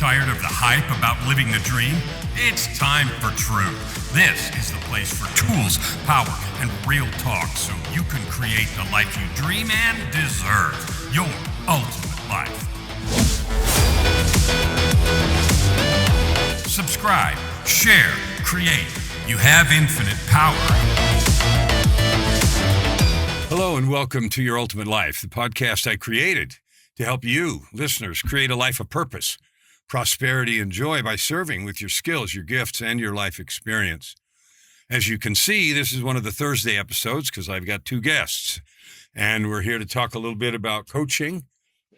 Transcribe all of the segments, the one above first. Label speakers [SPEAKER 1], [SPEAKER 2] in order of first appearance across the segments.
[SPEAKER 1] Tired of the hype about living the dream? It's time for truth. This is the place for tools, power, and real talk so you can create the life you dream and deserve. Your ultimate life. Subscribe, share, create. You have infinite power. Hello and welcome to Your Ultimate Life, the podcast I created to help you, listeners, create a life of purpose, prosperity, and joy by serving with your skills, your gifts, and your life experience. As you can see, this is one of the Thursday episodes because I've got two guests, and we're here to talk a little bit about coaching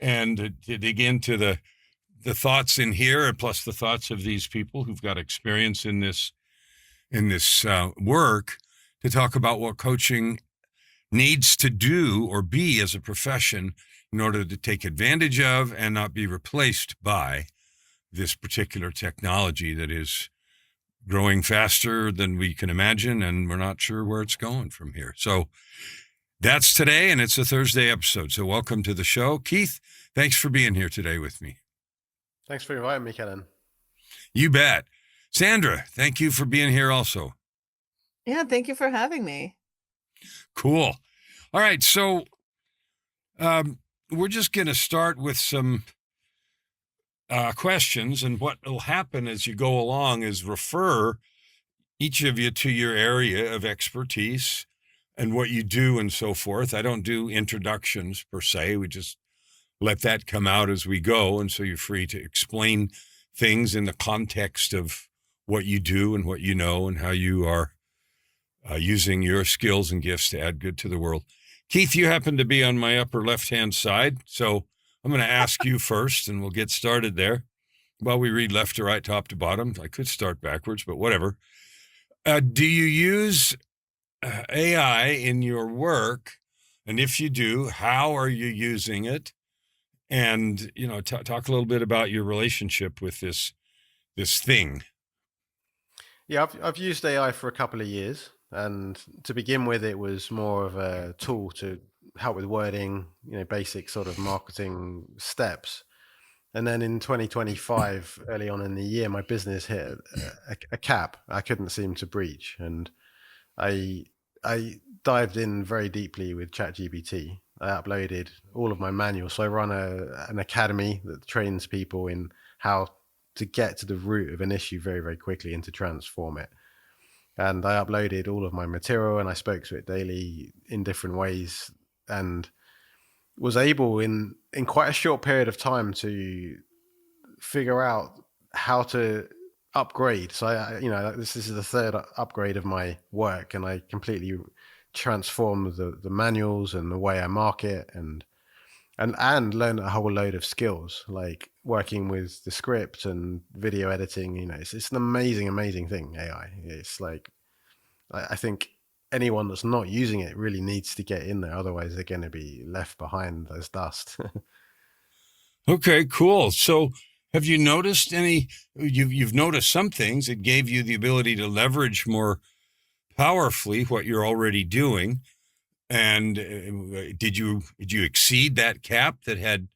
[SPEAKER 1] and to dig into the thoughts in here, and plus the thoughts of these people who've got experience in this work, to talk about what coaching needs to do or be as a profession in order to take advantage of and not be replaced by this particular technology that is growing faster than we can imagine, and we're not sure where it's going from here. So that's today, and it's a Thursday episode. So welcome to the show. Keith, thanks for being here today with me.
[SPEAKER 2] Thanks for inviting me, Kellan.
[SPEAKER 1] You bet. Sandra, thank you for being here also.
[SPEAKER 3] Yeah, thank you for having me.
[SPEAKER 1] Cool. All right, so we're just going to start with some questions, and what will happen as you go along is refer each of you to your area of expertise and what you do and so forth. I don't do introductions per se. We just let that come out as we go, and so you're free to explain things in the context of what you do and what you know and how you are using your skills and gifts to add good to the world. Keith, you happen to be on my upper left-hand side, so I'm going to ask you first, and we'll get started there. While we read left to right, top to bottom, I could start backwards, but whatever. Do you use AI in your work? And if you do, how are you using it? And, talk a little bit about your relationship with this thing.
[SPEAKER 2] Yeah, I've used AI for a couple of years. And to begin with, it was more of a tool to help with wording, basic sort of marketing steps. And then in 2025, early on in the year, my business hit a cap I couldn't seem to breach. And I dived in very deeply with ChatGPT. I uploaded all of my manuals. So I run an academy that trains people in how to get to the root of an issue very, very quickly and to transform it. And I uploaded all of my material, and I spoke to it daily in different ways, and was able in quite a short period of time to figure out how to upgrade. So this is the third upgrade of my work, and I completely transformed the manuals and the way I market and learned a whole load of skills, like working with the script and video editing. It's an amazing thing, AI. It's like, I think anyone that's not using it really needs to get in there. Otherwise, they're going to be left behind as dust.
[SPEAKER 1] Okay, cool. So have you noticed you've noticed some things that gave you the ability to leverage more powerfully what you're already doing. And did you exceed that cap that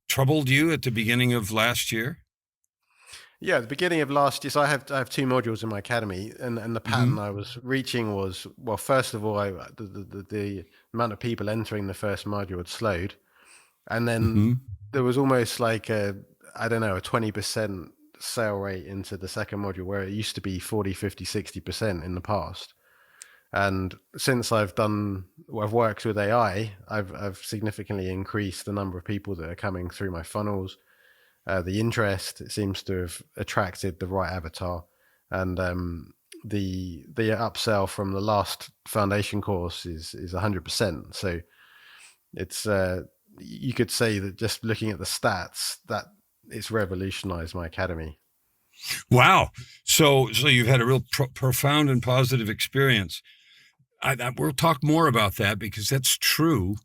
[SPEAKER 1] troubled you at the beginning of last year?
[SPEAKER 2] Yeah, the beginning of last year. So I have two modules in my academy, and the pattern I was reaching was, well, first of all, the amount of people entering the first module had slowed, and then there was almost like a 20% sale rate into the second module, where it used to be 40, 50, 60% in the past. And since I've worked with AI, I've significantly increased the number of people that are coming through my funnels. The interest, it seems to have attracted the right avatar, and the upsell from the last foundation course is 100%. So it's you could say that just looking at the stats, that it's revolutionized my academy.
[SPEAKER 1] Wow! So you've had a real profound and positive experience. We'll talk more about that, because that's true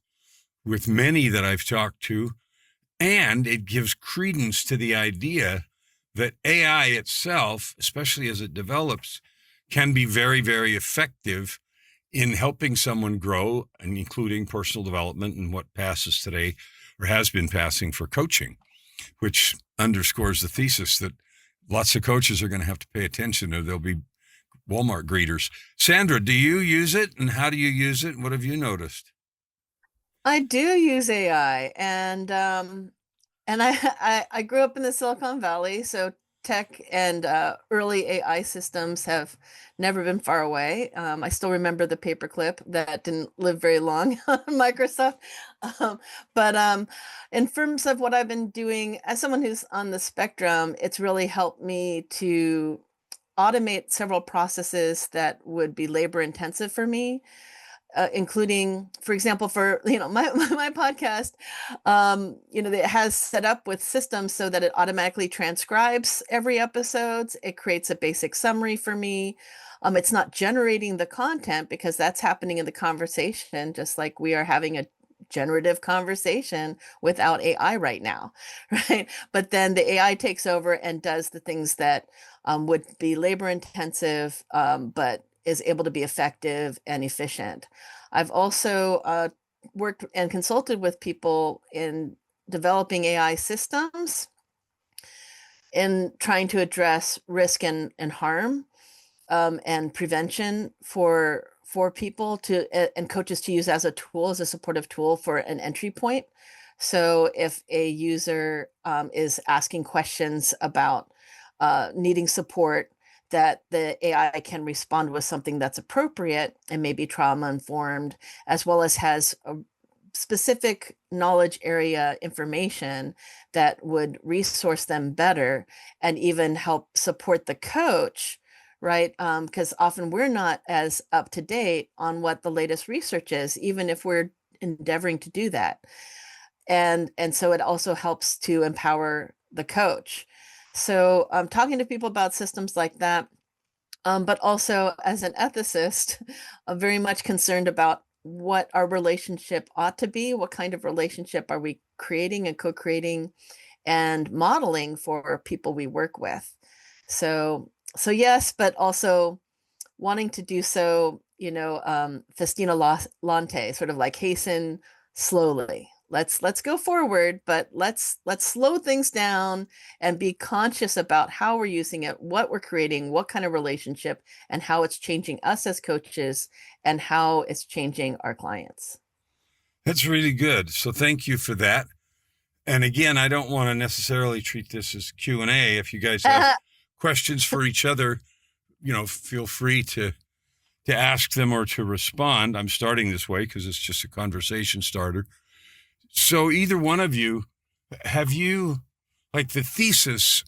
[SPEAKER 1] with many that I've talked to. And it gives credence to the idea that AI itself, especially as it develops, can be very, very effective in helping someone grow, and including personal development and what passes today or has been passing for coaching. which underscores the thesis that lots of coaches are going to have to pay attention, or they'll be Walmart greeters. Sandra, do you use it, and how do you use it? What have you noticed?
[SPEAKER 3] I do use AI, and I grew up in the Silicon Valley, so tech and early AI systems have never been far away. I still remember the paperclip that didn't live very long on Microsoft. Um, but in terms of what I've been doing as someone who's on the spectrum, it's really helped me to automate several processes that would be labor intensive for me, including, for example, for my podcast, it has set up with systems so that it automatically transcribes every episode. It creates a basic summary for me. It's not generating the content because that's happening in the conversation, just like we are having a generative conversation without AI right now, right? But then the AI takes over and does the things that would be labor intensive, but is able to be effective and efficient. I've also worked and consulted with people in developing AI systems in trying to address risk and harm, and prevention for people and coaches to use as a tool, as a supportive tool for an entry point. So if a user is asking questions about needing support, that the AI can respond with something that's appropriate and maybe trauma informed, as well as has a specific knowledge area information that would resource them better and even help support the coach, right? Because often we're not as up to date on what the latest research is, even if we're endeavoring to do that. And so it also helps to empower the coach. So I'm talking to people about systems like that, but also as an ethicist, I'm very much concerned about what our relationship ought to be. What kind of relationship are we creating and co-creating and modeling for people we work with? So yes, but also wanting to do so, festina lente, sort of like hasten slowly. Let's go forward, but let's slow things down and be conscious about how we're using it, what we're creating, what kind of relationship, and how it's changing us as coaches and how it's changing our clients.
[SPEAKER 1] That's really good. So thank you for that. And again, I don't want to necessarily treat this as Q&A. If you guys have questions for each other, feel free to ask them or to respond. I'm starting this way because it's just a conversation starter. So either one of you, have you, like the thesis,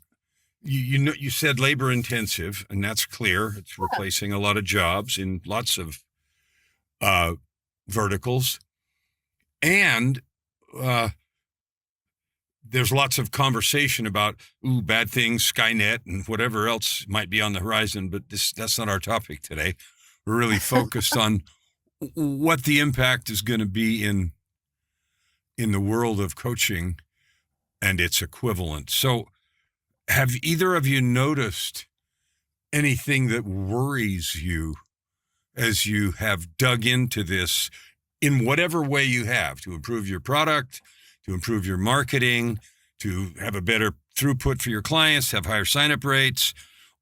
[SPEAKER 1] you said labor intensive, and that's clear. It's replacing a lot of jobs in lots of verticals. And there's lots of conversation about, bad things, Skynet, and whatever else might be on the horizon, but that's not our topic today. We're really focused on what the impact is going to be in the world of coaching and its equivalent. So have either of you noticed anything that worries you as you have dug into this in whatever way you have to improve your product, to improve your marketing, to have a better throughput for your clients, have higher sign-up rates,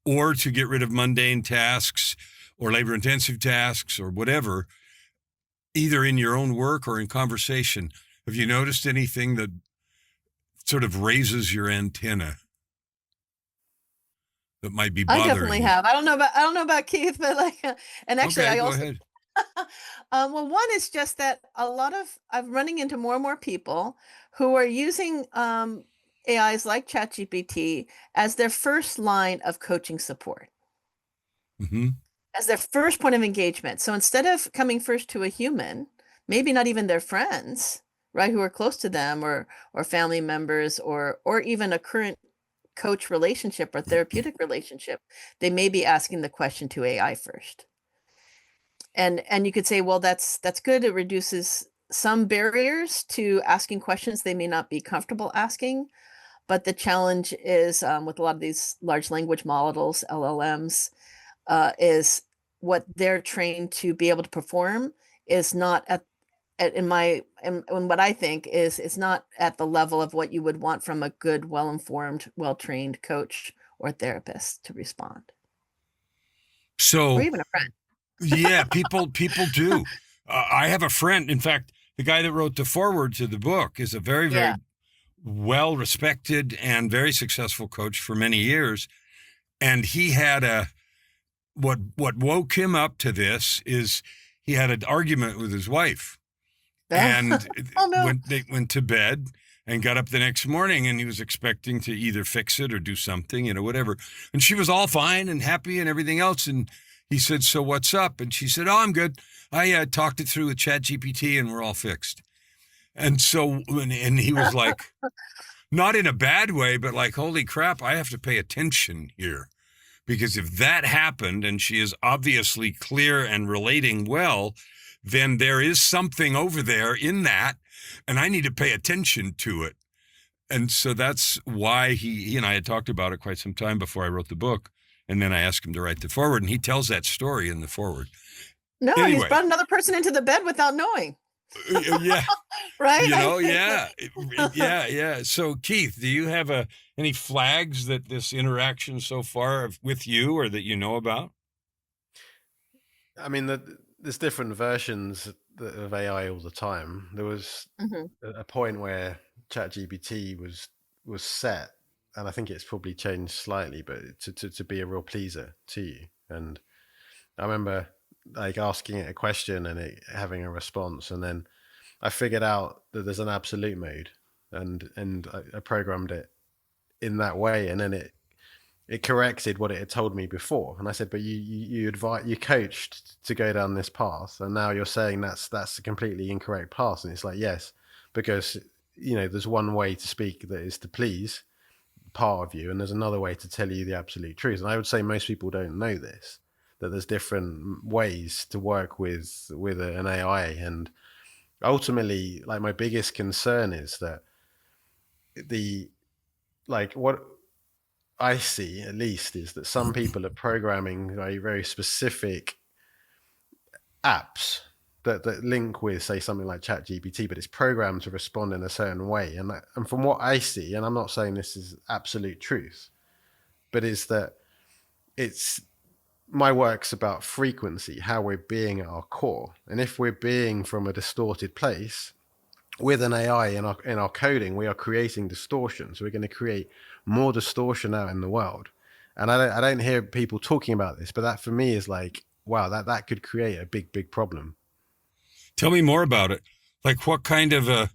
[SPEAKER 1] or to get rid of mundane tasks or labor-intensive tasks or whatever, either in your own work or in conversation? Have you noticed anything that sort of raises your antenna that might be bothering
[SPEAKER 3] I definitely
[SPEAKER 1] you?
[SPEAKER 3] have. I don't know about Keith, but and actually,
[SPEAKER 1] Okay,
[SPEAKER 3] I
[SPEAKER 1] go
[SPEAKER 3] also
[SPEAKER 1] ahead.
[SPEAKER 3] well, one is just that I'm running into more and more people who are using AIs like ChatGPT as their first line of coaching support,
[SPEAKER 1] Mm-hmm.
[SPEAKER 3] as their first point of engagement. So instead of coming first to a human, maybe not even their friends, right, who are close to them, or family members, or even a current coach relationship or therapeutic relationship, they may be asking the question to AI first. And you could say, well, that's good. It reduces some barriers to asking questions they may not be comfortable asking. But the challenge is, with a lot of these large language models, LLMs, is what they're trained to be able to perform is not in what I think is it's not at the level of what you would want from a good, well-informed, well-trained coach or therapist to respond, or
[SPEAKER 1] So
[SPEAKER 3] even a friend.
[SPEAKER 1] yeah, people do. I have a friend. In fact, the guy that wrote the foreword to the book is a very, very
[SPEAKER 3] Yeah.
[SPEAKER 1] well respected and very successful coach for many years. And he had what woke him up to this is he had an argument with his wife, and
[SPEAKER 3] Oh no.
[SPEAKER 1] when they went to bed and got up the next morning, and he was expecting to either fix it or do something, whatever. And she was all fine and happy and everything else. And he said, "So what's up?" And she said, "Oh, I'm good. I talked it through with ChatGPT and we're all fixed." And so, and he was like, not in a bad way, but like, holy crap, I have to pay attention here. Because if that happened and she is obviously clear and relating well, then there is something over there in that, and I need to pay attention to it. And so that's why he and I had talked about it quite some time before I wrote the book. And then I asked him to write the foreword, and he tells that story in the foreword.
[SPEAKER 3] No,
[SPEAKER 1] Anyway.
[SPEAKER 3] he's brought another person into the bed without knowing.
[SPEAKER 1] Yeah.
[SPEAKER 3] Right?
[SPEAKER 1] Yeah. So Keith, do you have any flags that this interaction so far with you or that you know about?
[SPEAKER 2] I mean, there's different versions of AI all the time. There was a point where ChatGPT was set, and I think it's probably changed slightly, but to be a real pleaser to you. And I remember like asking it a question and it having a response, and then I figured out that there's an absolute mode, and I programmed it in that way, and then it corrected what it had told me before. And I said, but you coached to go down this path, and now you're saying that's a completely incorrect path. And it's like, yes, because there's one way to speak that is to please part of you, and there's another way to tell you the absolute truth. And I would say most people don't know this, that there's different ways to work with an AI. And ultimately, like, my biggest concern is that what I see, at least, is that some people are programming very, very specific apps that link with, say, something like ChatGPT, but it's programmed to respond in a certain way. And from what I see, and I'm not saying this is absolute truth, but is that my work's about frequency, how we're being at our core. And if we're being from a distorted place with an AI in our coding, we are creating distortion. So we're going to create more distortion out in the world. And I don't hear people talking about this, but that for me is like, wow, that could create a big, big problem.
[SPEAKER 1] Tell me more about it. Like, what kind of a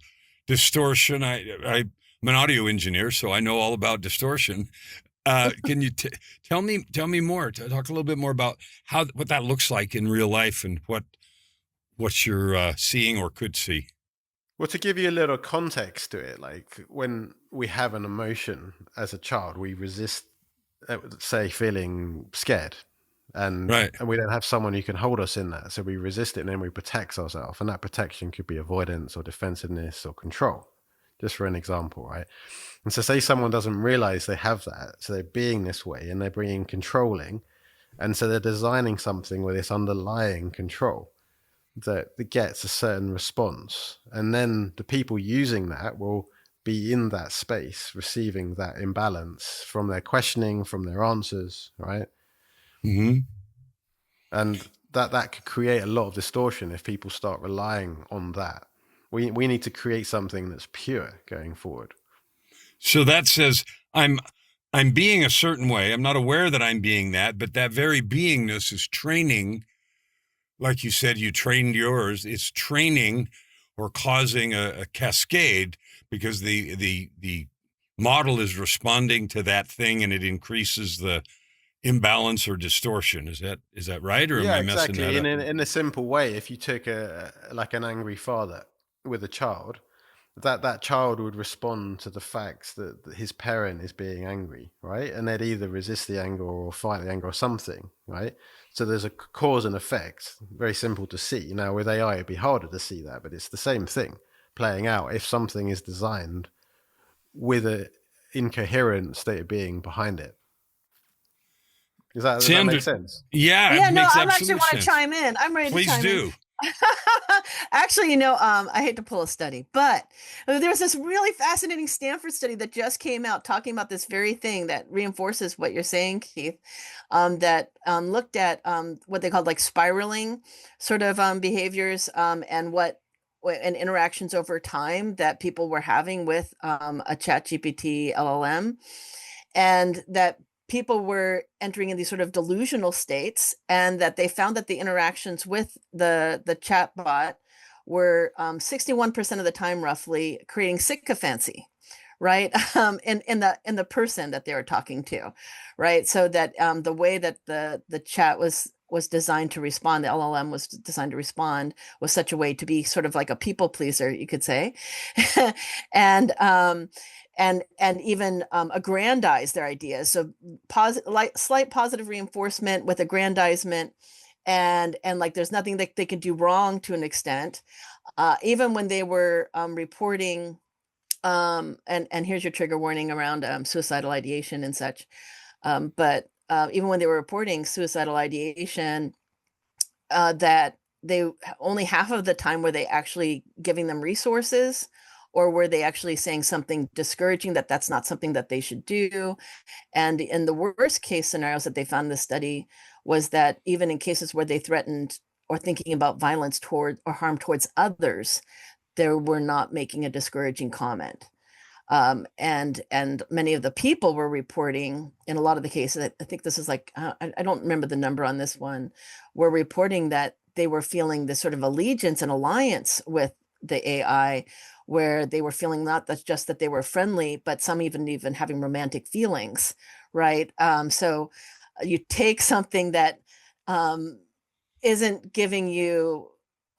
[SPEAKER 1] distortion? I'm an audio engineer, so I know all about distortion. Can you tell me more? Talk a little bit more about what that looks like in real life and what you're seeing or could see.
[SPEAKER 2] Well, to give you a little context to it, like when we have an emotion as a child, we resist, say, feeling scared. And we don't have someone who can hold us in that. So we resist it, and then we protect ourselves. And that protection could be avoidance or defensiveness or control, just for an example, right? And so say someone doesn't realize they have that. So they're being this way and they're being controlling. And so they're designing something with this underlying control that gets a certain response. And then the people using that will be in that space, receiving that imbalance from their questioning, from their answers, right?
[SPEAKER 1] Mm-hmm.
[SPEAKER 2] And that could create a lot of distortion if people start relying on that. We need to create something that's pure going forward.
[SPEAKER 1] So that says I'm being a certain way. I'm not aware that I'm being that, but that very beingness is training. Like you said, you trained yours. It's training or causing a cascade because the model is responding to that thing, and it increases the imbalance or distortion. Is that right? Or am I messing that up?
[SPEAKER 2] In a simple way, if you took like an angry father with a child, that child would respond to the facts that his parent is being angry, right? And they'd either resist the anger or fight the anger or something, right? So there's a cause and effect, very simple to see. Now with AI, it'd be harder to see that, but it's the same thing playing out if something is designed with an incoherent state of being behind it. Does that make sense?
[SPEAKER 1] Yeah,
[SPEAKER 3] Yeah,
[SPEAKER 1] it
[SPEAKER 3] no,
[SPEAKER 1] makes
[SPEAKER 3] I'm
[SPEAKER 1] absolute
[SPEAKER 3] actually want to
[SPEAKER 1] sense.
[SPEAKER 3] chime in. I'm ready
[SPEAKER 1] Please
[SPEAKER 3] to chime
[SPEAKER 1] do.
[SPEAKER 3] in. Actually, I hate to pull a study, but there was this really fascinating Stanford study that just came out talking about this very thing that reinforces what you're saying, Keith, that looked at what they called like spiraling sort of behaviors and interactions over time that people were having with a chat GPT LLM, and that people were entering in these sort of delusional states, and that they found that the interactions with the chatbot were 61% of the time roughly creating sycophancy, right? In the person that they were talking to, right? So that the way that the chat was designed to respond, the LLM was designed to respond, was such a way to be sort of like a people pleaser, you could say, and even aggrandize their ideas. So slight positive reinforcement with aggrandizement, and like there's nothing that they can do wrong to an extent. Even when they were reporting, and here's your trigger warning around suicidal ideation and such. But even when they were reporting suicidal ideation, that they only half of the time were they actually giving them resources, or were they actually saying something discouraging, that that's not something that they should do. And in the worst case scenarios that they found in the study was that even in cases where they threatened or thinking about violence toward or harm towards others, they were not making a discouraging comment. And many of the people were reporting, in a lot of the cases, I think this is like, I don't remember the number on this one, were reporting that they were feeling this sort of allegiance and alliance with the AI, where they were feeling not that just that they were friendly, but some even having romantic feelings, right? So you take something that isn't giving you,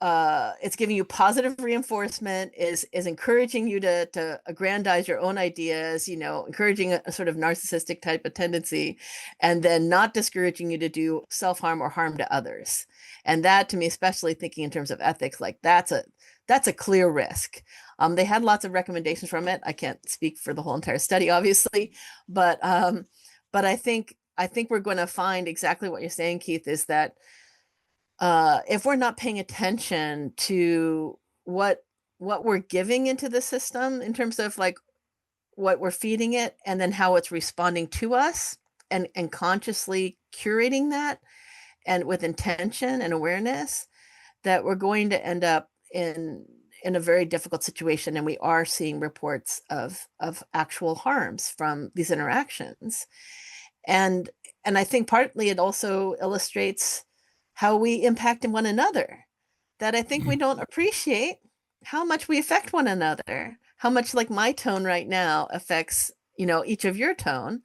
[SPEAKER 3] it's giving you positive reinforcement, is encouraging you to aggrandize your own ideas, encouraging a sort of narcissistic type of tendency, and then not discouraging you to do self-harm or harm to others. And that, to me, especially thinking in terms of ethics, like that's a clear risk. They had lots of recommendations from it. I can't speak for the whole entire study, obviously, but I think we're going to find exactly what you're saying, Keith, is that if we're not paying attention to what we're giving into the system in terms of like what we're feeding it, and then how it's responding to us, and consciously curating that, and with intention and awareness, that we're going to end up in a very difficult situation. And we are seeing reports of actual harms from these interactions. And I think partly it also illustrates how we impact one another, that I think we don't appreciate how much we affect one another, how much like my tone right now affects, each of your tone,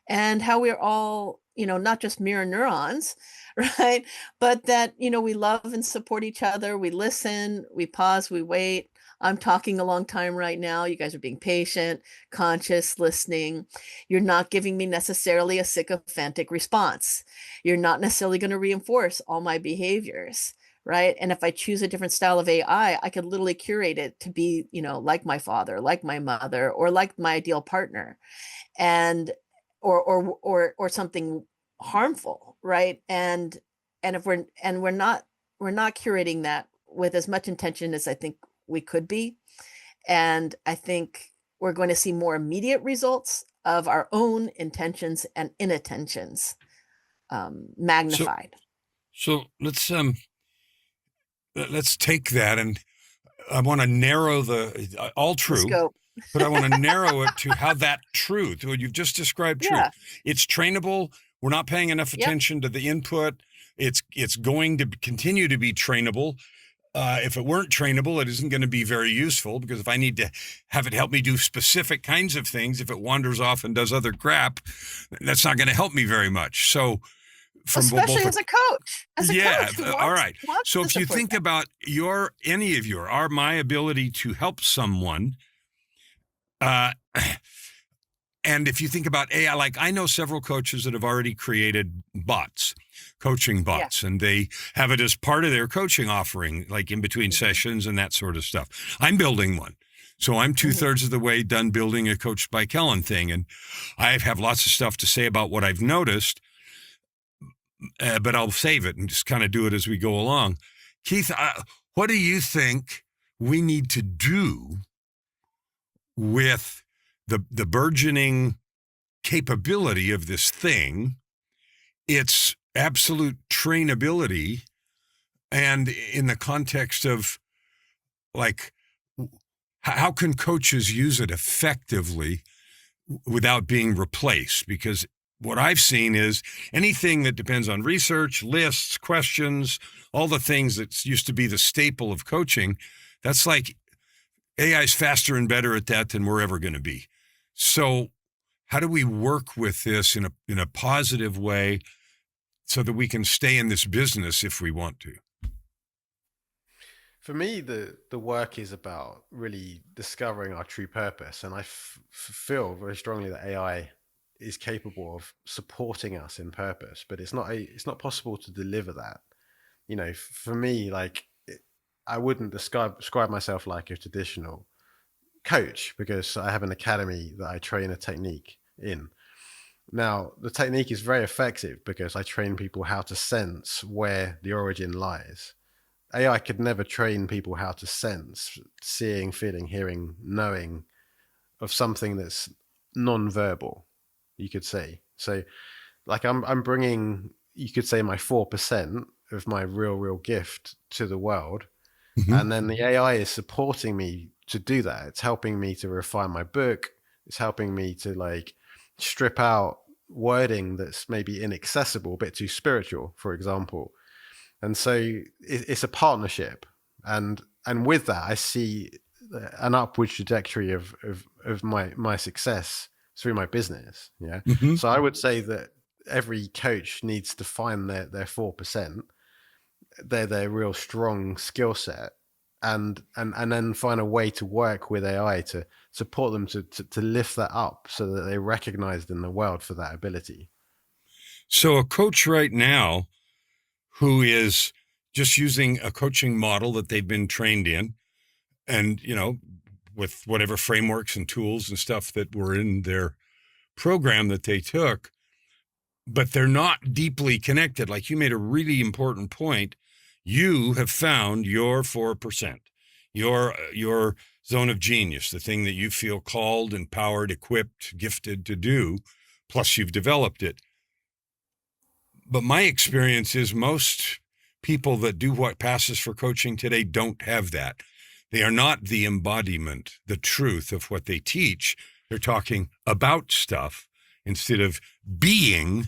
[SPEAKER 3] and how we're all, not just mirror neurons, right? But that, we love and support each other. We listen, we pause, we wait. I'm talking a long time right now. You guys are being patient, conscious, listening. You're not giving me necessarily a sycophantic response. You're not necessarily going to reinforce all my behaviors, right? And if I choose a different style of AI, I could literally curate it to be, like my father, like my mother, or like my ideal partner, and or something harmful, right? And if we're not curating that with as much intention as I think we could be, and I think we're going to see more immediate results of our own intentions and inattentions magnified.
[SPEAKER 1] So let's take that, and I want to narrow all true, but I want to narrow it to how that truth, what you've just described, true. It's trainable. We're not paying enough attention to the input. It's going to continue to be trainable. If it weren't trainable, it isn't going to be very useful, because if I need to have it help me do specific kinds of things, if it wanders off and does other crap, that's not going to help me very much. So,
[SPEAKER 3] especially as a coach.
[SPEAKER 1] All right. So if you think about my ability to help someone, and if you think about AI, like I know several coaches that have already created coaching bots, and they have it as part of their coaching offering, like in between sessions and that sort of stuff. I'm building one. So I'm 2/3 of the way done building a Coached by Kellan thing. And I have lots of stuff to say about what I've noticed, but I'll save it and just kind of do it as we go along. Keith, what do you think we need to do with the burgeoning capability of this thing, its absolute trainability, and in the context of, like, how can coaches use it effectively without being replaced? Because what I've seen is anything that depends on research, lists, questions, all the things that used to be the staple of coaching, that's like AI is faster and better at that than we're ever going to be. So how do we work with this in a positive way so that we can stay in this business if we want to?
[SPEAKER 2] For me, the work is about really discovering our true purpose. And I feel very strongly that AI is capable of supporting us in purpose, but it's not possible to deliver that. You know, for me, like, I wouldn't describe myself like a traditional coach, because I have an academy that I train a technique in. Now, the technique is very effective because I train people how to sense where the origin lies. AI could never train people how to sense, seeing, feeling, hearing, knowing of something that's non-verbal, you could say. So, like, I'm bringing, you could say, my 4% of my real gift to the world. Mm-hmm. And then the AI is supporting me to do that. It's helping me to refine my book. It's helping me to, like, strip out wording that's maybe inaccessible, a bit too spiritual, for example. And so it's a partnership. And with that, I see an upward trajectory of my success through my business. Yeah. Mm-hmm. So I would say that every coach needs to find their 4%, their real strong skill set, and then find a way to work with AI to support them to lift that up so that they're recognized in the world for that ability.
[SPEAKER 1] So a coach right now who is just using a coaching model that they've been trained in, and, you know, with whatever frameworks and tools and stuff that were in their program that they took, but they're not deeply connected. Like, you made a really important point. You have found your 4%, your zone of genius, the thing that you feel called, empowered, equipped, gifted to do, plus you've developed it. But my experience is most people that do what passes for coaching today don't have that. They are not the embodiment, the truth of what they teach. They're talking about stuff instead of being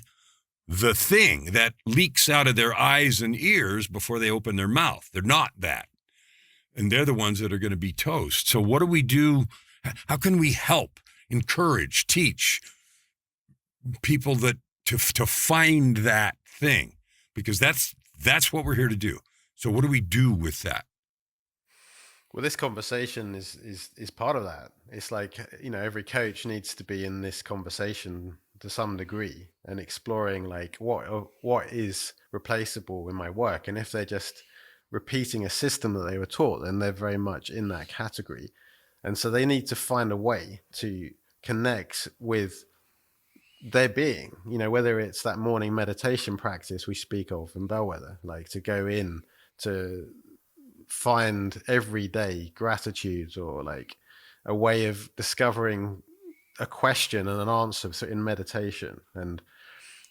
[SPEAKER 1] the thing that leaks out of their eyes and ears before they open their mouth. They're not that. And they're the ones that are going to be toast. So what do we do? How can we help, encourage, teach people that to find that thing? Because that's what we're here to do. So what do we do with that?
[SPEAKER 2] Well, this conversation is part of that. It's like, you know, every coach needs to be in this conversation to some degree and exploring, like, what is replaceable in my work. And if they're just repeating a system that they were taught, then they're very much in that category. And so they need to find a way to connect with their being, you know, whether it's that morning meditation practice we speak of in Bellwether, like to go in to find everyday gratitude, or like a way of discovering a question and an answer in meditation. And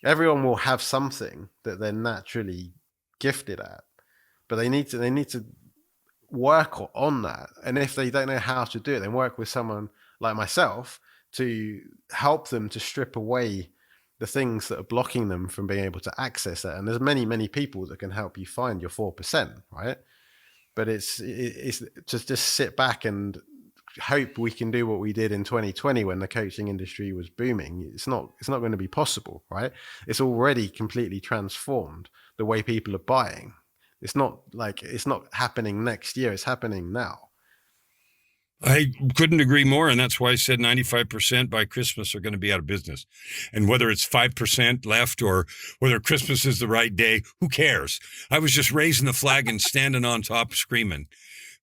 [SPEAKER 2] everyone will have something that they're naturally gifted at, but they need to work on that. And if they don't know how to do it, then work with someone like myself to help them to strip away the things that are blocking them from being able to access that. And there's many people that can help you find your 4%, right? But it's just sit back and hope we can do what we did in 2020 when the coaching industry was booming. It's not going to be possible, right? It's already completely transformed the way people are buying. It's not happening next year. It's happening now.
[SPEAKER 1] I couldn't agree more. And that's why I said 95% by Christmas are going to be out of business. And whether it's 5% left or whether Christmas is the right day, who cares? I was just raising the flag and standing on top screaming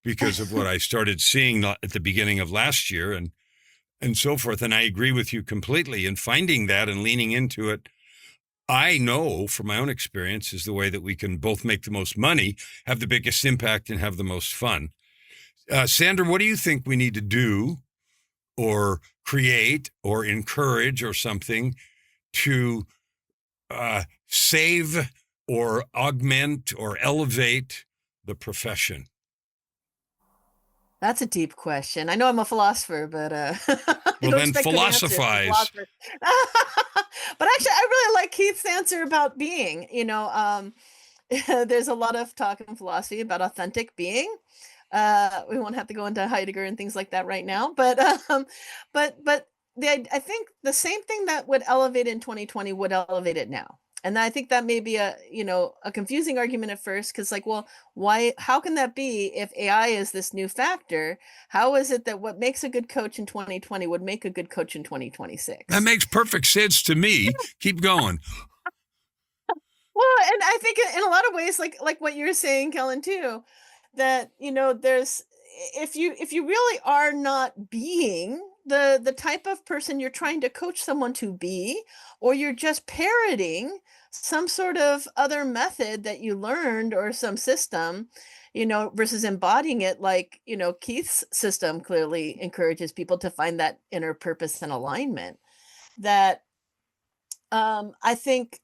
[SPEAKER 1] because of what I started seeing at the beginning of last year and so forth. And I agree with you completely. And finding that and leaning into it, I know from my own experience is the way that we can both make the most money, have the biggest impact, and have the most fun. Sandra, what do you think we need to do or create or encourage or something to save or augment or elevate the profession?
[SPEAKER 3] That's a deep question. I know I'm a philosopher, but
[SPEAKER 1] well, then philosophize.
[SPEAKER 3] But actually, I really like Keith's answer about being. There's a lot of talk in philosophy about authentic being. We won't have to go into Heidegger and things like that right now, but I think the same thing that would elevate in 2020 would elevate it now. And I think that may be a confusing argument at first, because how can that be if AI is this new factor? How is it that what makes a good coach in 2020 would make a good coach in 2026?
[SPEAKER 1] That makes perfect sense to me. Keep going.
[SPEAKER 3] Well, and I think in a lot of ways, like what you're saying, Kellan, too, that, there's, if you really are not being the type of person you're trying to coach someone to be, or you're just parroting some sort of other method that you learned or some system, versus embodying it, like, Keith's system clearly encourages people to find that inner purpose and alignment. That I think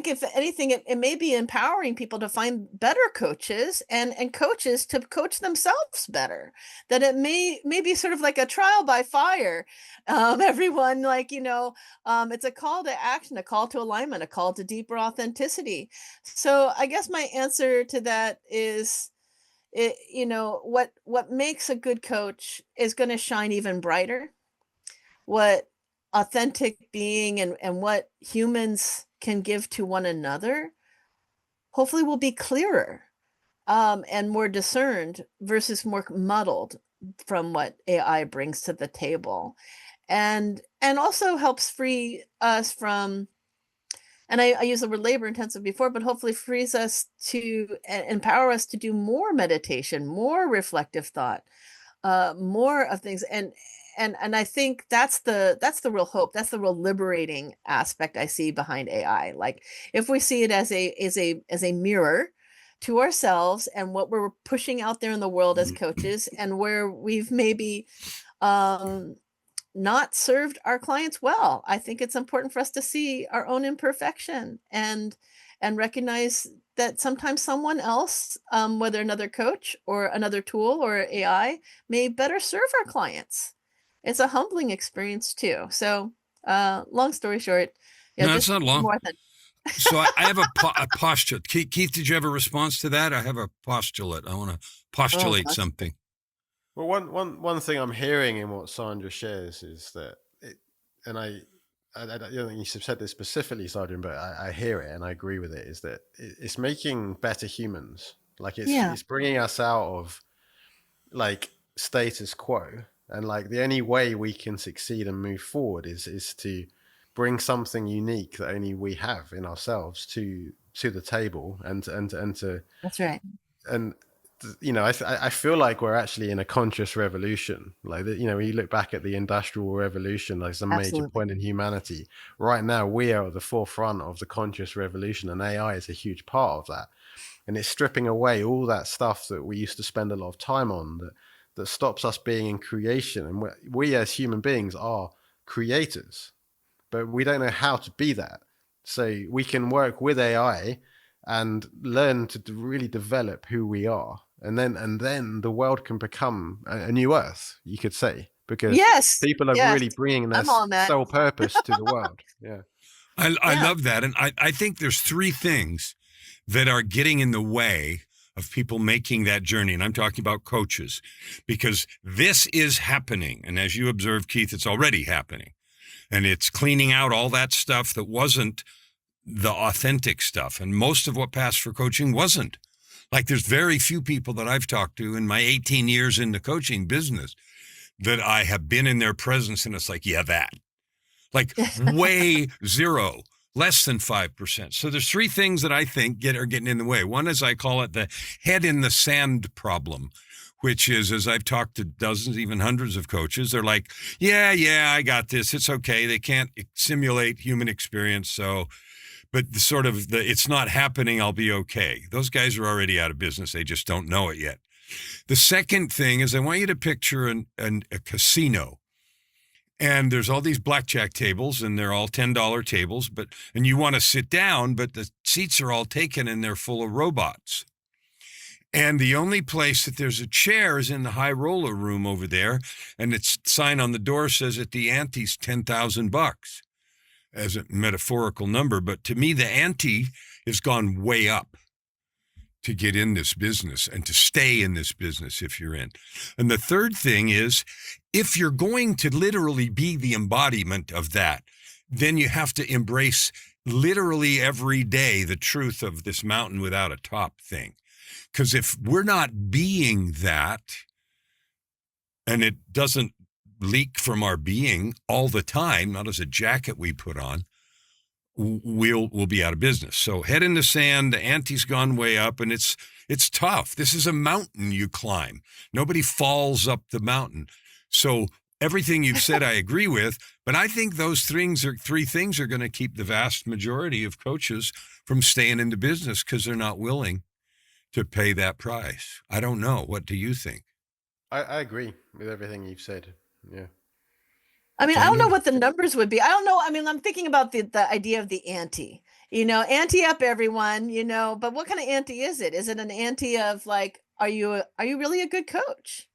[SPEAKER 3] if anything, it may be empowering people to find better coaches and coaches to coach themselves better. That it may be sort of like a trial by fire. Everyone, it's a call to action, a call to alignment, a call to deeper authenticity. So I guess my answer to that is, what makes a good coach is going to shine even brighter. What authentic being and what humans can give to one another hopefully will be clearer and more discerned versus more muddled from what AI brings to the table, and also helps free us from, and I used the word labor intensive before, but hopefully frees us to empower us to do more meditation, more reflective thought, more of things. And I think that's the real hope. That's the real liberating aspect I see behind AI. Like, if we see it as a mirror to ourselves and what we're pushing out there in the world as coaches, and where we've maybe not served our clients well, I think it's important for us to see our own imperfection and recognize that sometimes someone else, whether another coach or another tool or AI, may better serve our clients. It's a humbling experience too. So, long story short,
[SPEAKER 1] no, that's not long. So I have a postulate. Keith, did you have a response to that? I have a postulate. I want to postulate something.
[SPEAKER 2] Well, one thing I'm hearing in what Sandra shares is that, I don't think you said this specifically, Sandra, but I hear it and I agree with it, is that it's making better humans. Like, it's bringing us out of like status quo. And like, the only way we can succeed and move forward is to bring something unique that only we have in ourselves to the table, and to. That's right. And I feel like we're actually in a conscious revolution. Like, when you look back at the Industrial Revolution, like some major point in humanity. Right now, we are at the forefront of the conscious revolution, and AI is a huge part of that. And it's stripping away all that stuff that we used to spend a lot of time on, that stops us being in creation. And we as human beings are creators, but we don't know how to be that. So we can work with AI and learn to really develop who we are. And then the world can become a new earth, you could say, because people are really bringing their sole purpose to the world. Yeah.
[SPEAKER 1] I love that. And I think there's three things that are getting in the way of people making that journey. And I'm talking about coaches, because this is happening. And as you observed, Keith, it's already happening. And it's cleaning out all that stuff that wasn't the authentic stuff. And most of what passed for coaching wasn't. Like, there's very few people that I've talked to in my 18 years in the coaching business that I have been in their presence and it's like, yeah, that. Like, way zero. Less than 5%. So there's three things that I think are getting in the way. One is, I call it the head in the sand problem, which is, as I've talked to dozens, even hundreds of coaches, they're like, yeah, I got this. It's okay. They can't simulate human experience. So but it's not happening, I'll be okay. Those guys are already out of business. They just don't know it yet. The second thing is I want you to picture a casino. And there's all these blackjack tables, and they're all $10 tables, and you want to sit down, but the seats are all taken and they're full of robots. And the only place that there's a chair is in the high roller room over there, and its sign on the door says that the ante's $10,000 as a metaphorical number. But to me, the ante has gone way up to get in this business and to stay in this business if you're in. And the third thing is, if you're going to literally be the embodiment of that, then you have to embrace literally every day the truth of this mountain without a top thing. Because if we're not being that, and it doesn't leak from our being all the time, not as a jacket we put on, we'll be out of business. So head in the sand, the ante's gone way up, and it's tough. This is a mountain you climb. Nobody falls up the mountain. So everything you've said I agree with, but I think those three things are going to keep the vast majority of coaches from staying in the business because they're not willing to pay that price. I don't know. What do you think?
[SPEAKER 2] I agree with everything you've said. Yeah.
[SPEAKER 3] I mean, I don't know what the numbers would be. I don't know. I mean, I'm thinking about the idea of the ante, ante up everyone, but what kind of ante is it? Is it an ante of like, are you really a good coach?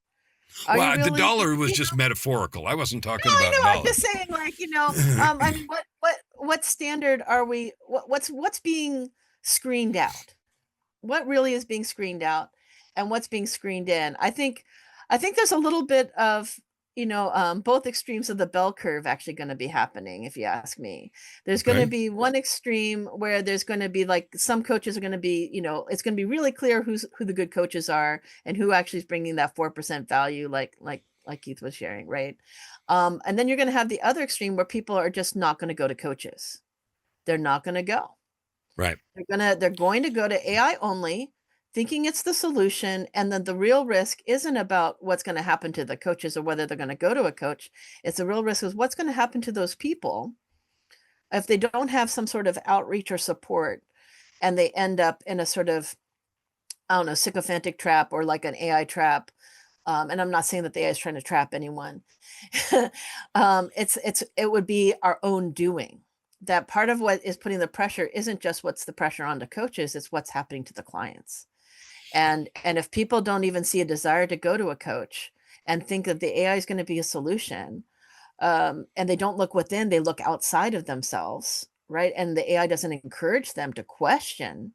[SPEAKER 1] The dollar was just metaphorical. I wasn't talking about
[SPEAKER 3] dollar. I'm just saying, like, I mean, what standard are we? What's being screened out? What really is being screened out, and what's being screened in? I think there's a little bit of both extremes of the bell curve actually going to be happening. If you ask me, there's going to be one extreme where there's going to be like some coaches are going to be, it's going to be really clear who the good coaches are and who actually is bringing that 4% value, like Keith was sharing, right? And then you're going to have the other extreme where people are just not going to go to coaches. They're not going to go.
[SPEAKER 1] Right.
[SPEAKER 3] They're going to go to AI only, thinking it's the solution. And then the real risk isn't about what's going to happen to the coaches or whether they're going to go to a coach. It's the real risk is what's going to happen to those people if they don't have some sort of outreach or support and they end up in a sort of, I don't know, sycophantic trap or like an AI trap. And I'm not saying that the AI is trying to trap anyone. It would be our own doing. That part of what is putting the pressure isn't just what's the pressure on the coaches, it's what's happening to the clients. And if people don't even see a desire to go to a coach and think that the AI is going to be a solution, and they don't look within, they look outside of themselves, right? And the AI doesn't encourage them to question,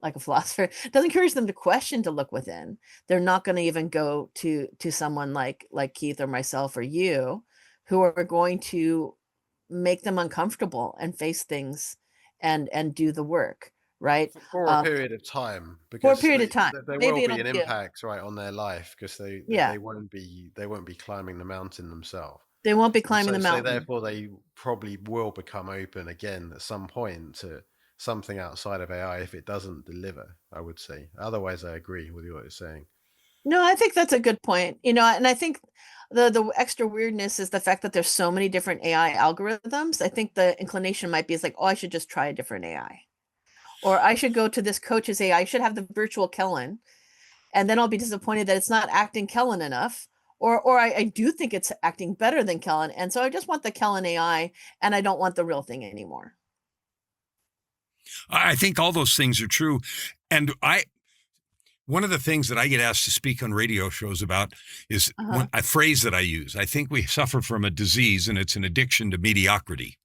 [SPEAKER 3] like a philosopher, doesn't encourage them to question, to look within. They're not going to even go to someone like Keith or myself or you, who are going to make them uncomfortable and face things and do the work, right?
[SPEAKER 2] For a period of time.
[SPEAKER 3] Because for a period of time.
[SPEAKER 2] There will be an impact, right, on their life because they won't be climbing the mountain themselves.
[SPEAKER 3] They won't be climbing the mountain.
[SPEAKER 2] So therefore they probably will become open again at some point to something outside of AI if it doesn't deliver, I would say. Otherwise, I agree with what you're saying.
[SPEAKER 3] No, I think that's a good point. And I think the extra weirdness is the fact that there's so many different AI algorithms. I think the inclination might be is like, oh, I should just try a different AI. Or I should go to this coach's AI. I should have the virtual Kellan. And then I'll be disappointed that it's not acting Kellan enough. Or I do think it's acting better than Kellan. And so I just want the Kellan AI and I don't want the real thing anymore.
[SPEAKER 1] I think all those things are true. And one of the things that I get asked to speak on radio shows about is a phrase that I use. I think we suffer from a disease, and it's an addiction to mediocrity.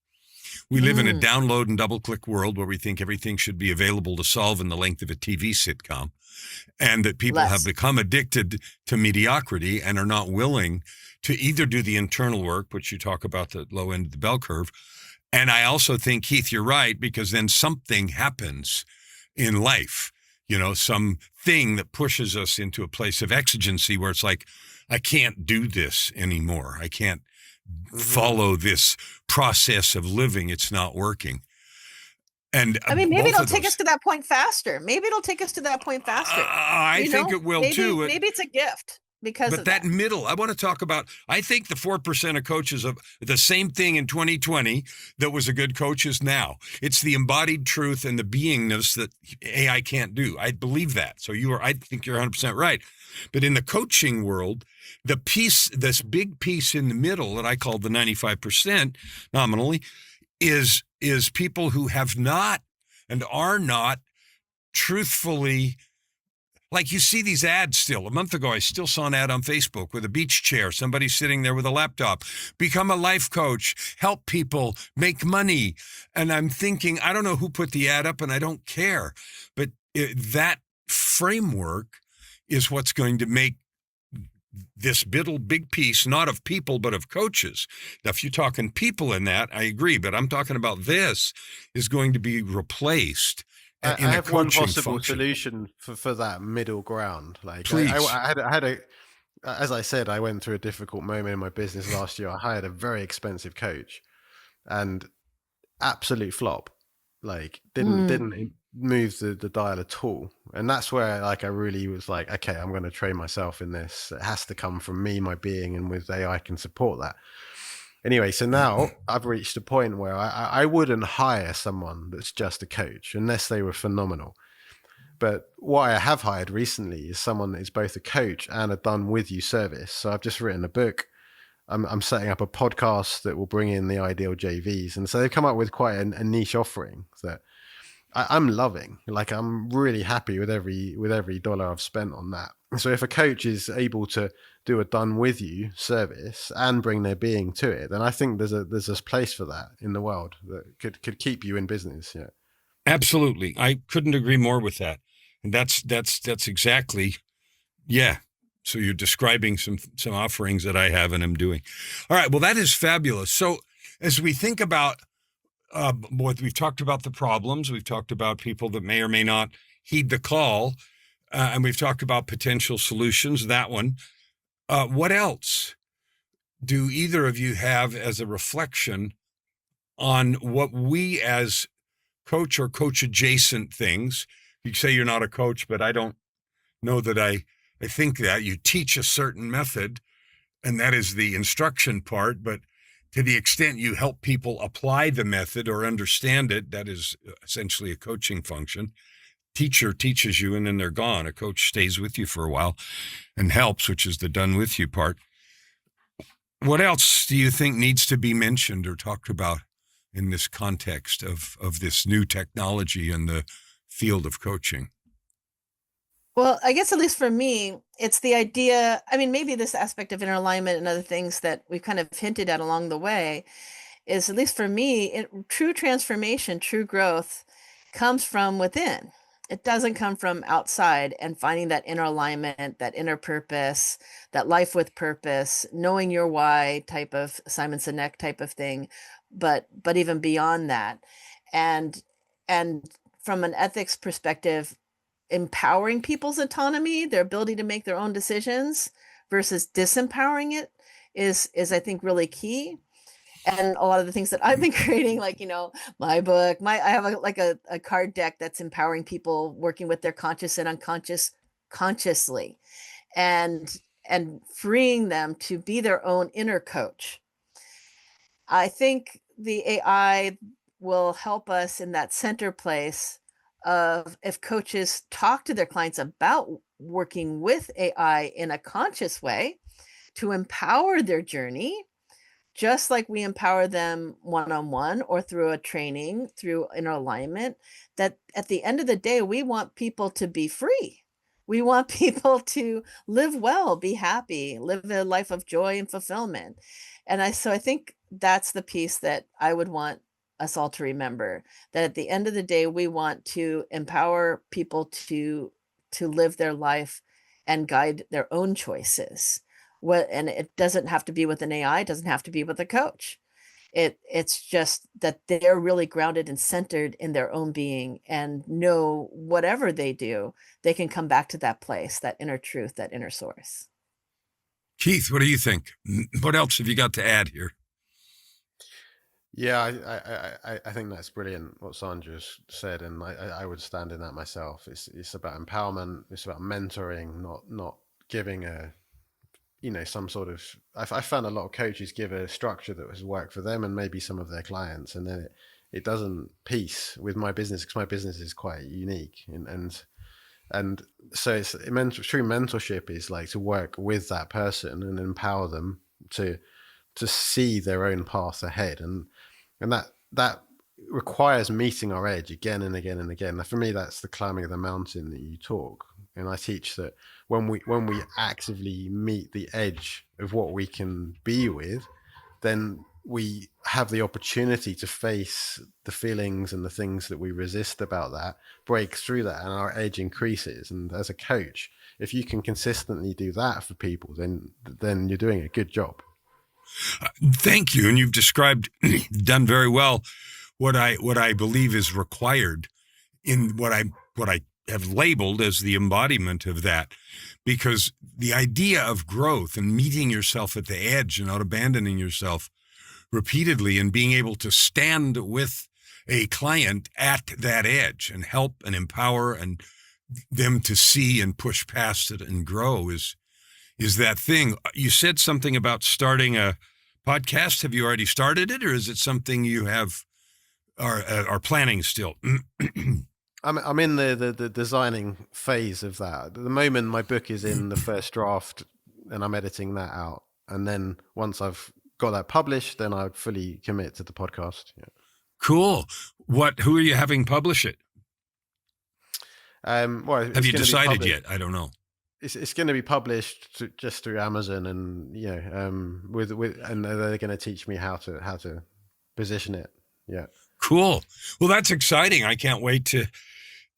[SPEAKER 1] We live in a download and double-click world where we think everything should be available to solve in the length of a TV sitcom, and that people have become addicted to mediocrity and are not willing to either do the internal work, which you talk about the low end of the bell curve. And I also think, Keith, you're right, because then something happens in life. Some thing that pushes us into a place of exigency where it's like, I can't do this anymore. I can't follow this process of living. It's not working. And
[SPEAKER 3] I mean, maybe it'll take us to that point faster. I think it will too.
[SPEAKER 1] Maybe
[SPEAKER 3] it's a gift. because
[SPEAKER 1] But
[SPEAKER 3] of
[SPEAKER 1] that
[SPEAKER 3] that.
[SPEAKER 1] middle, I want to talk about, I think the 4% of coaches of the same thing in 2020 that was a good coach is now. It's the embodied truth and the beingness that AI can't do. I believe that. So I think you're 100% right. But in the coaching world, the piece, this big piece in the middle that I call the 95% nominally is people who have not and are not truthfully. Like you see these ads still. A month ago, I still saw an ad on Facebook with a beach chair, somebody sitting there with a laptop. Become a life coach, help people, make money. And I'm thinking, I don't know who put the ad up and I don't care. But that framework is what's going to make this big piece, not of people, but of coaches. Now, if you're talking people in that, I agree. But I'm talking about this is going to be replaced.
[SPEAKER 2] I have one possible solution for that middle ground. Like,
[SPEAKER 1] please.
[SPEAKER 2] I had a, as I said, I went through a difficult moment in my business last year. I hired a very expensive coach, and absolute flop. Like, didn't move the dial at all. And that's where, like, I really was like, okay, I'm going to train myself in this. It has to come from me, my being, and with AI, I can support that. Anyway, so now I've reached a point where I wouldn't hire someone that's just a coach unless they were phenomenal. But what I have hired recently is someone that is both a coach and a done with you service. So I've just written a book. I'm setting up a podcast that will bring in the ideal JVs. And so they've come up with quite a niche offering that I'm loving. Like, I'm really happy with every dollar I've spent on that. So if a coach is able to do a done with you service and bring their being to it, then I think there's a place for that in the world that could keep you in business. Yeah,
[SPEAKER 1] absolutely. I couldn't agree more with that. And that's exactly, yeah. So you're describing some offerings that I have and am doing. All right. Well, that is fabulous. So as we think about what we've talked about, the problems, we've talked about people that may or may not heed the call, and we've talked about potential solutions. That one. What else do either of you have as a reflection on what we as coach or coach adjacent things? You say you're not a coach, but I don't know that I think that you teach a certain method, and that is the instruction part. But to the extent you help people apply the method or understand it, that is essentially a coaching function. Teacher teaches you and then they're gone. A coach stays with you for a while and helps, which is the done with you part. What else do you think needs to be mentioned or talked about in this context of this new technology in the field of coaching?
[SPEAKER 3] Well, I guess at least for me, it's the idea, I mean, maybe this aspect of inner alignment and other things that we've kind of hinted at along the way is, at least for me, true transformation, true growth comes from within. It doesn't come from outside, and finding that inner alignment, that inner purpose, that life with purpose, knowing your why type of Simon Sinek type of thing, but even beyond that. And from an ethics perspective, empowering people's autonomy, their ability to make their own decisions versus disempowering it is I think really key. And a lot of the things that I've been creating, like, my book, I have a card deck that's empowering people working with their conscious and unconscious consciously, and freeing them to be their own inner coach. I think the AI will help us in that center place of, if coaches talk to their clients about working with AI in a conscious way to empower their journey, just like we empower them one-on-one or through a training, through inner alignment, that at the end of the day, we want people to be free. We want people to live well, be happy, live a life of joy and fulfillment. And so I think that's the piece that I would want us all to remember, that at the end of the day, we want to empower people to live their life and guide their own choices. And it doesn't have to be with an AI, it doesn't have to be with a coach. It's just that they're really grounded and centered in their own being, and know whatever they do, they can come back to that place, that inner truth, that inner source.
[SPEAKER 1] Keith, what do you think? What else have you got to add here?
[SPEAKER 2] Yeah, I think that's brilliant what Sandra's said, and I would stand in that myself. It's about empowerment. It's about mentoring, not giving a some sort of, I found a lot of coaches give a structure that has worked for them and maybe some of their clients, and then it doesn't piece with my business, because my business is quite unique. And so true mentorship is like to work with that person and empower them to see their own path ahead. And that requires meeting our edge again and again and again. For me, that's the climbing of the mountain that you talk. And I teach that when we actively meet the edge of what we can be with, then we have the opportunity to face the feelings and the things that we resist about that, break through that, and our edge increases. And as a coach, if you can consistently do that for people, then you're doing a good job.
[SPEAKER 1] Thank you. And you've done very well what I believe is required in what I have labeled as the embodiment of that, because the idea of growth and meeting yourself at the edge and not abandoning yourself repeatedly, and being able to stand with a client at that edge and help and empower and them to see and push past it and grow is that thing. You said something about starting a podcast. Have you already started it, or is it something you are planning still?
[SPEAKER 2] I'm in the designing phase of that. At the moment, my book is in the first draft, and I'm editing that out. And then once I've got that published, then I'd fully commit to the podcast. Yeah.
[SPEAKER 1] Cool. Who are you having publish it?
[SPEAKER 2] Well,
[SPEAKER 1] have you decided yet? I don't know.
[SPEAKER 2] It's going to be published just through Amazon, and and they're going to teach me how to position it. Yeah.
[SPEAKER 1] Cool. Well, that's exciting. I can't wait to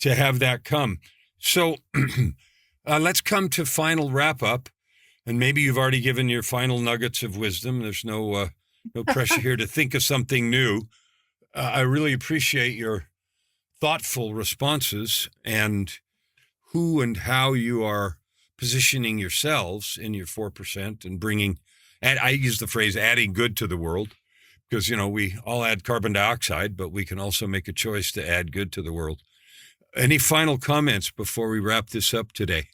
[SPEAKER 1] have that come. So let's come to final wrap up. And maybe you've already given your final nuggets of wisdom. There's no pressure here to think of something new. I really appreciate your thoughtful responses and who and how you are positioning yourselves in your 4% and bringing, and I use the phrase adding good to the world, because, we all add carbon dioxide, but we can also make a choice to add good to the world. Any final comments before we wrap this up today?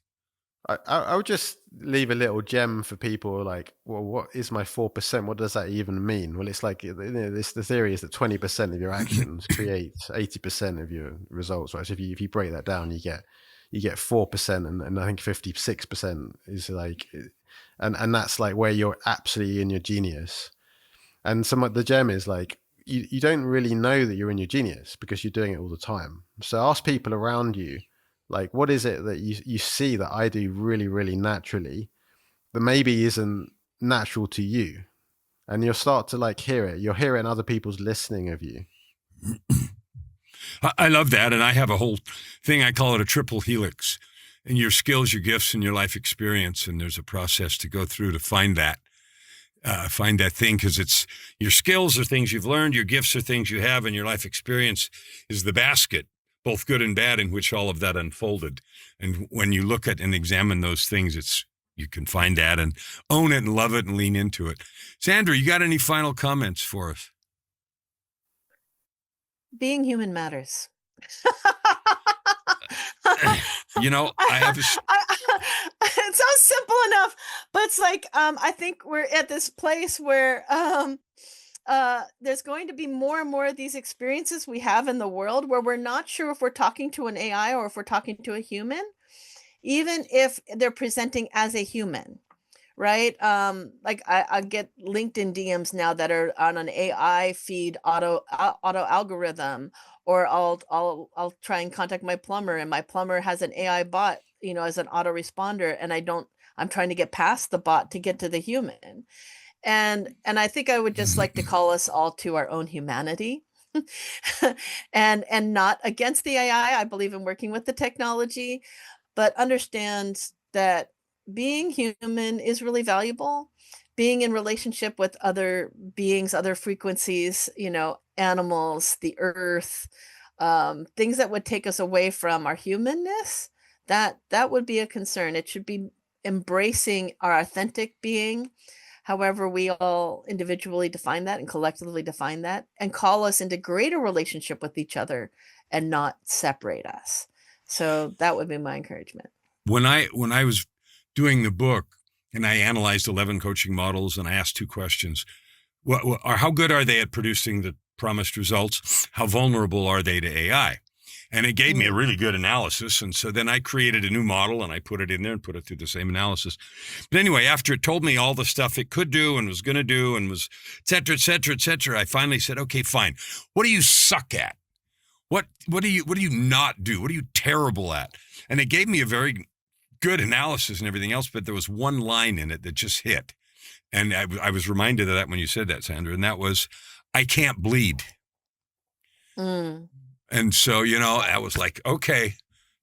[SPEAKER 2] I would just leave a little gem for people like, well, what is my 4%? What does that even mean? Well, it's like, the theory is that 20% of your actions create 80% of your results, right? So if you break that down, you get 4%, and I think 56% is like, and that's like where you're absolutely in your genius. And the gem is like, you don't really know that you're in your genius because you're doing it all the time. So ask people around you, like, what is it that you see that I do really, really naturally that maybe isn't natural to you? And you'll start to like hear it. You'll hear it in other people's listening of you.
[SPEAKER 1] I love that. And I have a whole thing, I call it a triple helix, and your skills, your gifts, and your life experience. And there's a process to go through to find that thing, because it's your skills are things you've learned, your gifts are things you have, and your life experience is the basket, both good and bad, in which all of that unfolded. And when you look at and examine those things, you can find that and own it and love it and lean into it. Sandra, you got any final comments for us?
[SPEAKER 3] Being human matters.
[SPEAKER 1] I have
[SPEAKER 3] it sounds simple enough, but it's like, I think we're at this place where there's going to be more and more of these experiences we have in the world where we're not sure if we're talking to an AI or if we're talking to a human, even if they're presenting as a human, right? Like I get LinkedIn DMs now that are on an AI feed auto algorithm, or I'll try and contact my plumber, and my plumber has an AI bot, as an autoresponder, and I'm trying to get past the bot to get to the human. And I think I would just like to call us all to our own humanity, and not against the AI. I believe in working with the technology, but understand that being human is really valuable. Being in relationship with other beings, other frequencies, animals, the earth, things that would take us away from our humanness, that would be a concern. It should be embracing our authentic being, however we all individually define that and collectively define that, and call us into greater relationship with each other and not separate us. So that would be my encouragement.
[SPEAKER 1] When I was doing the book, and I analyzed 11 coaching models, and I asked 2 questions. How good are they at producing the promised results? How vulnerable are they to AI? And it gave me a really good analysis. And so then I created a new model and I put it in there and put it through the same analysis. But anyway, after it told me all the stuff it could do and was going to do and was et cetera, I finally said, okay, fine. What do you suck at? What do you not do? What are you terrible at? And it gave me a very good analysis and everything else, but there was one line in it that just hit. And I was reminded of that when you said that, Sandra, and that was, I can't bleed. And so, I was like, okay,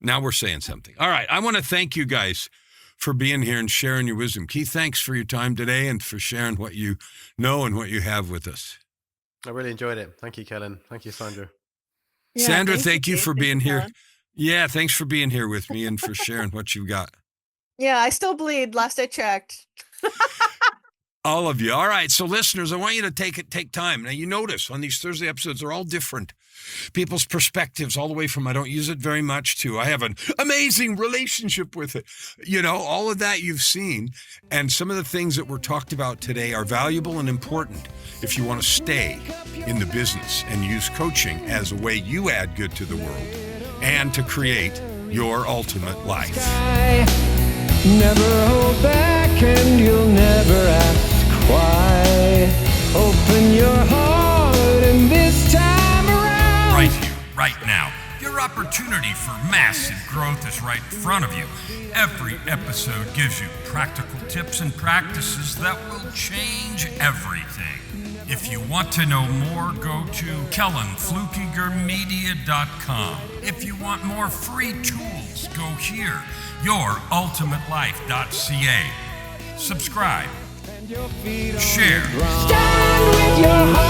[SPEAKER 1] now we're saying something. All right. I want to thank you guys for being here and sharing your wisdom. Keith, thanks for your time today and for sharing what you know and what you have with us.
[SPEAKER 2] I really enjoyed it. Thank you, Kellan. Thank you, Sandra.
[SPEAKER 3] Yeah,
[SPEAKER 1] Sandra, thank you for being here.
[SPEAKER 3] Kellan.
[SPEAKER 1] Yeah, thanks for being here with me and for sharing what you've got.
[SPEAKER 3] Yeah, I still bleed. Last I checked.
[SPEAKER 1] All of you. All right. So listeners, I want you to take time. Now you notice on these Thursday episodes, they're all different. People's perspectives all the way from I don't use it very much to I have an amazing relationship with it. All of that you've seen. And some of the things that were talked about today are valuable and important if you want to stay in the business and use coaching as a way you add good to the world and to create your ultimate life.
[SPEAKER 4] Never hold back and you'll never ask why. Open your heart and this time around.
[SPEAKER 1] Right here, right now. Your opportunity for massive growth is right in front of you. Every episode gives you practical tips and practices that will change everything. If you want to know more, go to KellanFluckigerMedia.com. If you want more free tools, go here, YourUltimateLife.ca. Subscribe. Share.
[SPEAKER 4] Stand with your heart.